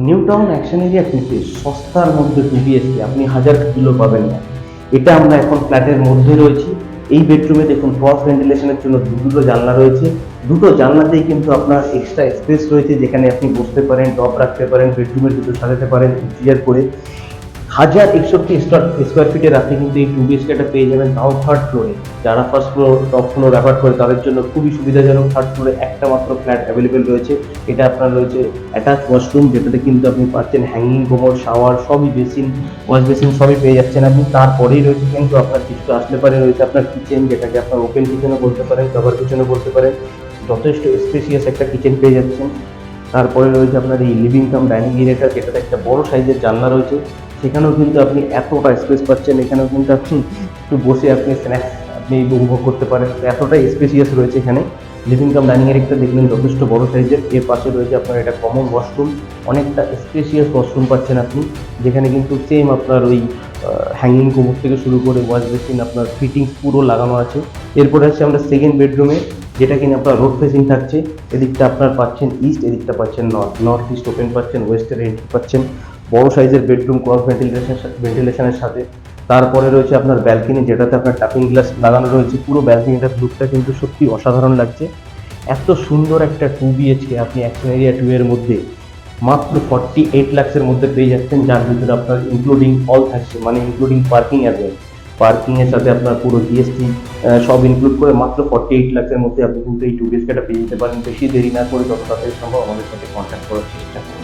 New town action area থেকে সস্তার মধ্যে 2 BHK আপনি 1000 কিলো পাবেন না। এটা আমরা এখন ফ্ল্যাটের মধ্যে রয়েছি। এই বেডরুমে দেখুন ক্রস ভেন্টিলেশনের জন্য দুটো জানলা রয়েছে। দুটো জানলাতেই কিন্তু আপনার এক্সট্রা স্পেস রয়েছে, যেখানে আপনি বসতে পারেন, টপ রাখতে পারেন, বেডরুমের ভিতর সাজাতে পারেন ইন্টেরিয়ার করে। 1061 ফিটের আপনি কিন্তু এই 2 BHK পেয়ে যাবেন, তাও থার্ড ফ্লোরে। যারা first floor top floor avoid করে তাদের জন্য খুবই সুবিধাজনক। থার্ড ফ্লোরে একটা মাত্র ফ্ল্যাট অ্যাভেলেবেল রয়েছে। এটা আপনার রয়েছে অ্যাটাচ ওয়াশরুম, যেটাতে কিন্তু আপনি পাচ্ছেন হ্যাঙ্গিং কোমর, শাওয়ার, সবই বেসিন, ওয়াশ বেসিন সবই পেয়ে যাচ্ছেন আপনি। তারপরেই রয়েছে কিন্তু আপনার কিছুটা আসলে পারে রয়েছে আপনার কিচেন, যেটাকে আপনার ওপেন কিচেনও বলতে পারেন, কভার কিচেনও বলতে পারেন। যথেষ্ট স্পেসিয়াস একটা কিচেন পেয়ে যাচ্ছেন। তারপরে রয়েছে আপনার এই লিভিং কাম ডাইনিং এরিয়াটা, যেটাতে একটা বড় সাইজের জানলা রয়েছে। সেখানেও কিন্তু আপনি এতটা স্পেস পাচ্ছেন, এখানেও কিন্তু আপনি একটু বসে আপনি স্ন্যাক্স আপনি উপভোগ করতে পারেন। এতটাই স্পেসিয়াস রয়েছে এখানে। লিভিং কাম ডাইনিং এরিয়াটা দেখলেন যথেষ্ট বড় সাইজের। এর পাশে রয়েছে আপনার এটা কমন ওয়াশরুম, অনেকটা স্পেসিয়াস ওয়াশরুম পাচ্ছেন আপনি, যেখানে কিন্তু সেম আপনার ওই হ্যাঙ্গিং কোমর থেকে শুরু করে ওয়াশ বেসিন আপনার ফিটিংস পুরো লাগানো আছে। এরপরে আসছে আমরা সেকেন্ড বেডরুমে, যেটা কিনা আপনার রোড ফেসিং থাকছে। এদিকটা আপনার পাচ্ছেন ইস্ট, এদিকটা পাচ্ছেন নর্থ। নর্থ ইস্ট ওপেন পাচ্ছেন, ওয়েস্টের এন্ট্রি পাচ্ছেন। বড় সাইজের বেডরুম ক্রস ভেন্টিলেশনের সাথে। তারপরে রয়েছে আপনার ব্যালকনি, যেটাতে আপনার টাপিং গ্লাস লাগানো রয়েছে। পুরো ব্যালকনিটার লুকটা কিন্তু সত্যি অসাধারণ লাগছে। এত সুন্দর একটা 2 BHK আপনি অ্যাকশন এরিয়া 2 এর মধ্যে মাত্র 48 লাখসের মধ্যে পেয়ে যাচ্ছেন, যার ভিতরে আপনার ইনক্লুডিং অল থাকছে, মানে including parking as well. Parking এর সাথে আপনার পুরো জিএসটি সব ইনক্লুড করে মাত্র 48 লাখের মধ্যে আপনি কিন্তু এই 2 BHK পেয়ে যেতে পারেন। বেশি দেরি না করে যত তাড়াতাড়ি সম্ভব আমাদের সাথে কন্ট্যাক্ট করার চেষ্টা করুন।